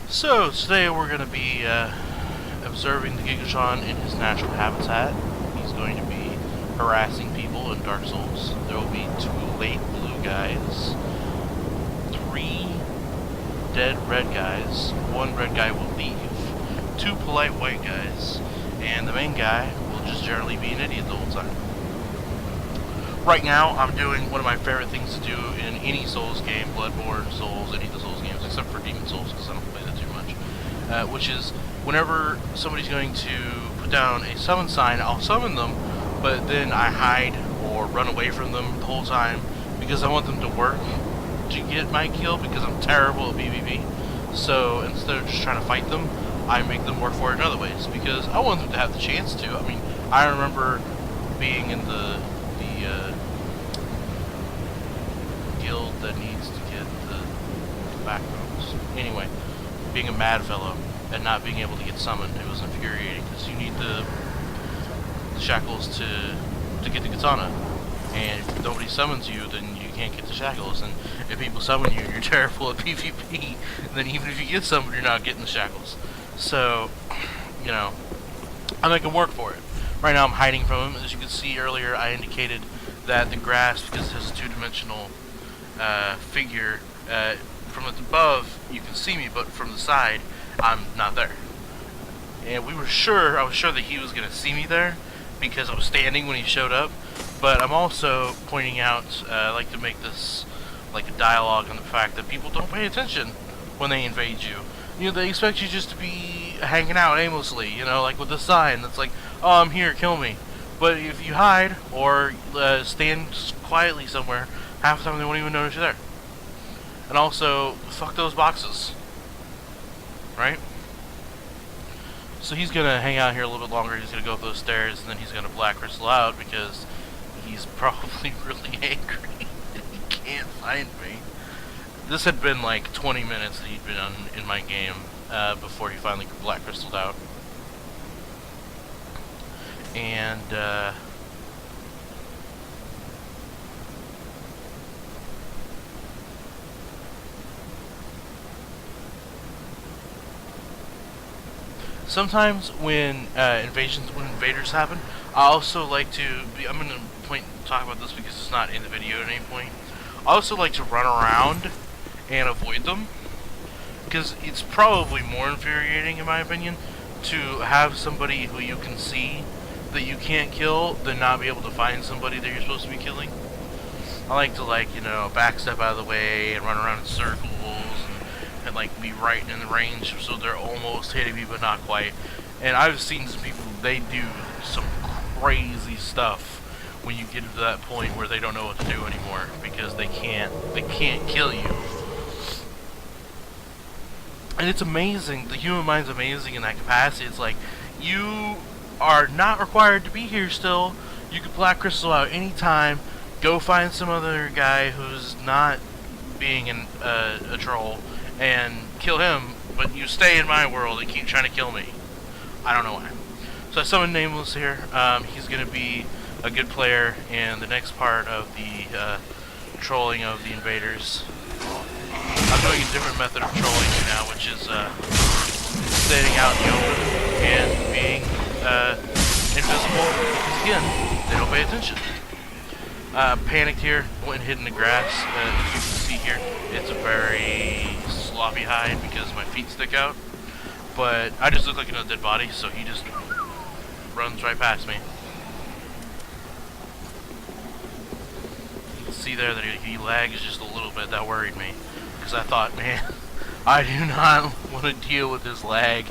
So today we're going to be observing the Gigatron in his natural habitat. He's going to be harassing people in Dark Souls. There will be 2 late blue guys, 3 dead red guys, 1 red guy will leave, 2 polite white guys, and the main guy will just generally be an idiot the whole time. Right now, I'm doing one of my favorite things to do in any Souls game, Bloodborne, Souls, any of the Souls games, except for Demon Souls, because I don't play that too much. Which is, whenever somebody's going to put down a summon sign, I'll summon them, but then I hide or run away from them the whole time, because I want them to work to get my kill, because I'm terrible at PvP. So, instead of just trying to fight them, I make them work for it in other ways, because I want them to have the chance to. I mean, I remember being in the guild that needs to get the backbones. Anyway, being a mad fellow and not being able to get summoned, it was infuriating because you need the shackles to get the katana, and if nobody summons you, then you can't get the shackles. And if people summon you and you're terrible at PvP, then even if you get summoned, you're not getting the shackles. So, you know, I make them work for it. Right now I'm hiding from him. As you can see earlier, I indicated that the grass, because it has a 2-dimensional figure, from above you can see me, but from the side I'm not there. And I was sure that he was going to see me there because I was standing when he showed up. But I'm also pointing out, I like to make this like a dialogue on the fact that people don't pay attention when they invade you. You know, they expect you just to be hanging out aimlessly, you know, like with the sign that's like, oh, I'm here, kill me. But if you hide or stand quietly somewhere, half the time they won't even notice you're there. And also, fuck those boxes. Right? So he's gonna hang out here a little bit longer. He's gonna go up those stairs, and then he's gonna black crystal out because he's probably really angry and he can't find me. This had been like 20 minutes that he'd been in my game before he finally black crystalled out. And sometimes when invaders happen, I also like to I'm going to talk about this because it's not in the video at any point. I also like to run around and avoid them, because it's probably more infuriating, in my opinion, to have somebody who you can see that you can't kill than not be able to find somebody that you're supposed to be killing. I like to, like, you know, backstep out of the way and run around in circles and like be right in the range so they're almost hitting me but not quite. And I've seen some people, they do some crazy stuff when you get to that point where they don't know what to do anymore because they can't kill you. And it's amazing, the human mind's amazing in that capacity. It's like, you are not required to be here still. You can black crystal out anytime, go find some other guy who's not being a troll and kill him, but you stay in my world and keep trying to kill me. I don't know why. So I summoned Nameless here. He's going to be a good player in the next part of the trolling of the invaders. I'm doing a different method of trolling now, which is standing out in the open and being invisible, because again, they don't pay attention. Panicked here, went and hid in the grass. As you can see here, it's a very sloppy hide because my feet stick out. But I just look like a dead body, so he just runs right past me. You can see there that he lags just a little bit. That worried me, because I thought, man, I do not want to deal with this lag.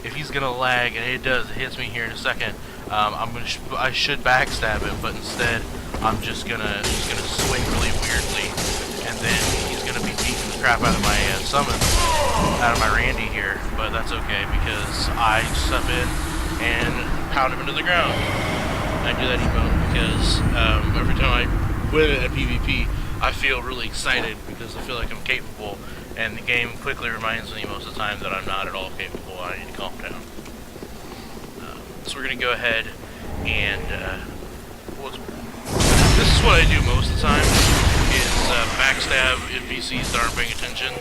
If he's gonna lag, and it hits me here in a second, I should backstab him, but instead I'm just gonna swing really weirdly, and then he's gonna be beating the crap out of my summon, out of my Randy here. But that's okay because I step in and pound him into the ground. I do that emote because every time I win at PvP, I feel really excited because I feel like I'm capable, and the game quickly reminds me most of the time that I'm not at all capable. I need to calm down. So we're gonna go ahead and this is what I do most of the time, is backstab NPCs that aren't paying attention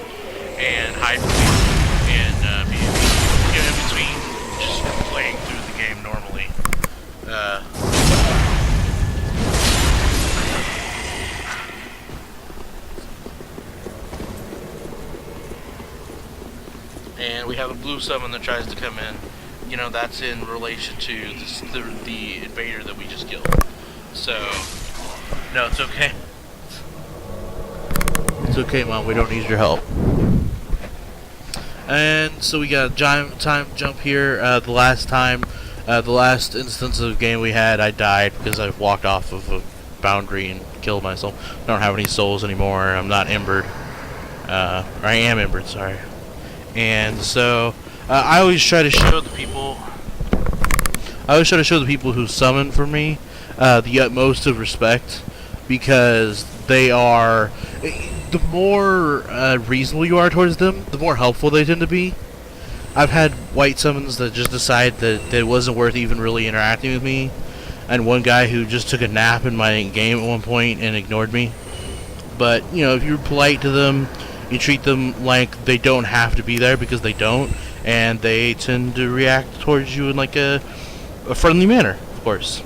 and hide from people and be in between just playing through the game normally. And we have a blue summon that tries to come in. You know, that's in relation to the invader that we just killed. So, no, it's okay. It's okay, Mom. We don't need your help. And so we got a giant time jump here. The last instance of game we had, I died because I walked off of a boundary and killed myself. I don't have any souls anymore. I'm not embered. Or I am embered, sorry. And so I always try to show the people. Who summon for me the utmost of respect, because they are. The more reasonable you are towards them, the more helpful they tend to be. I've had white summons that just decide that it wasn't worth even really interacting with me, and one guy who just took a nap in my game at one point and ignored me. But you know, if you're polite to them, you treat them like they don't have to be there, because they don't, and they tend to react towards you in like a friendly manner, of course.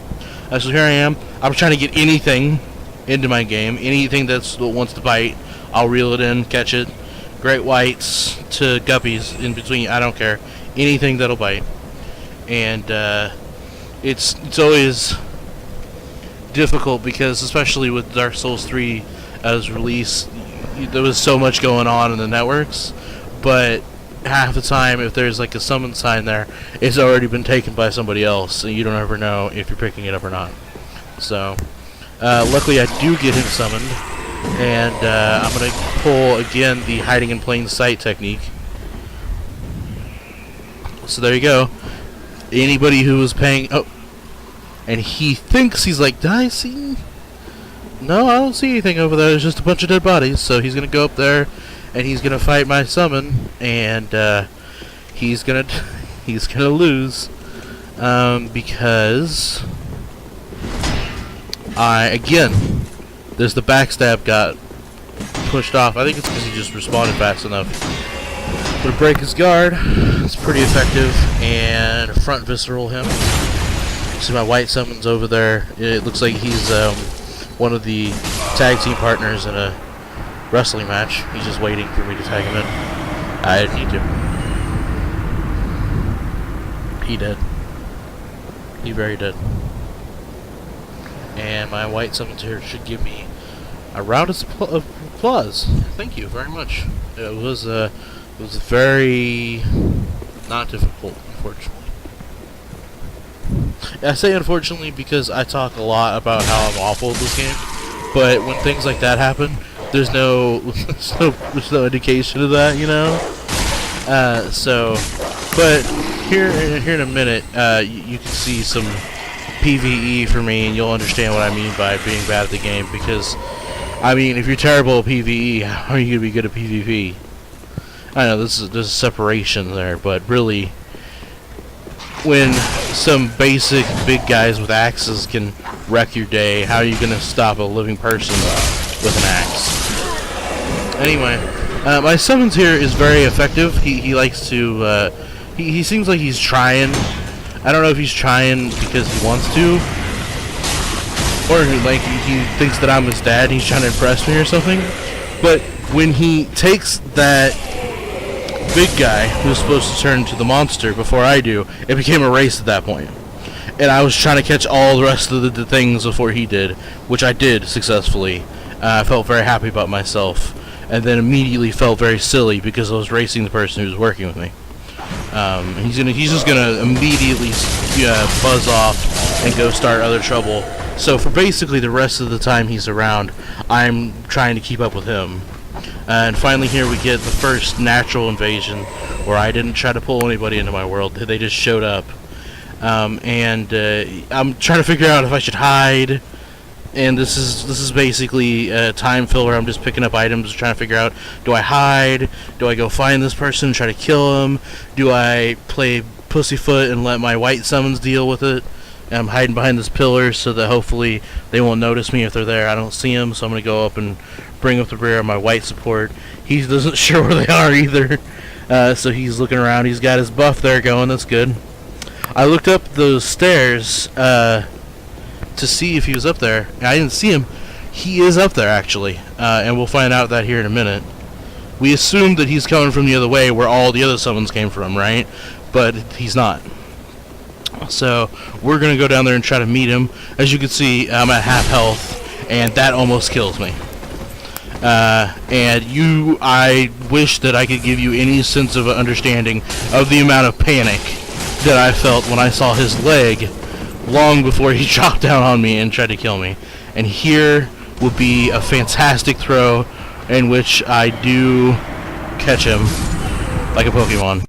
So here I am. I'm trying to get anything into my game, anything that wants to bite. I'll reel it in, catch it. Great whites to guppies in between, I don't care. Anything that'll bite. And it's always difficult, because especially with Dark Souls 3 as release, there was so much going on in the networks, but half the time, if there's like a summon sign there, it's already been taken by somebody else, so you don't ever know if you're picking it up or not. So luckily I do get him summoned, and I'm going to pull again the hiding in plain sight technique. So there you go. Anybody who was paying... Oh, and he thinks he's like, did I see... No, I don't see anything over there. There's just a bunch of dead bodies. So he's going to go up there, and he's going to fight my summon, and he's going to lose, because again, there's the backstab got pushed off. I think it's because he just responded fast enough. Gonna break his guard. It's pretty effective, and front visceral him. See my white summons over there. It looks like he's one of the tag team partners in a wrestling match. He's just waiting for me to tag him in. I didn't need to. He did. He very did. And my white summons here should give me a round of applause. Thank you very much. It was very not difficult, unfortunately. I say unfortunately because I talk a lot about how I'm awful at this game, but when things like that happen, there's no indication of that, you know. But here in a minute, you can see some PvE for me, and you'll understand what I mean by being bad at the game. Because, I mean, if you're terrible at PvE, how are you gonna be good at PvP? I know there's a separation there, but really, when some basic big guys with axes can wreck your day, how are you gonna stop a living person with an axe? Anyway, my summons here is very effective. He likes to, he seems like he's trying. I don't know if he's trying because he wants to, or like he thinks that I'm his dad and he's trying to impress me or something. But when he takes that big guy who's supposed to turn into the monster before I do, it became a race at that point. And I was trying to catch all the rest of the things before he did, which I did successfully. I felt very happy about myself, and then immediately felt very silly because I was racing the person who was working with me. He's just gonna immediately buzz off and go start other trouble. So for basically the rest of the time he's around, I'm trying to keep up with him. And finally here we get the first natural invasion, where I didn't try to pull anybody into my world. They just showed up. I'm trying to figure out if I should hide. And this is basically a time filler. I'm just picking up items, trying to figure out, do I hide? Do I go find this person and try to kill him? Do I play pussyfoot and let my white summons deal with it? And I'm hiding behind this pillar so that hopefully they won't notice me if they're there. I don't see them, so I'm going to go up and bring up the rear of my white support. He doesn't sure where they are either. So he's looking around. He's got his buff there going. That's good. I looked up those stairs to see if he was up there. I didn't see him. He is up there, actually. And we'll find out that here in a minute. We assumed that he's coming from the other way where all the other summons came from, right? But he's not. So we're going to go down there and try to meet him. As you can see, I'm at half health, and that almost kills me. I wish that I could give you any sense of understanding of the amount of panic that I felt when I saw his leg long before he chopped down on me and tried to kill me. And here will be a fantastic throw in which I do catch him like a Pokemon.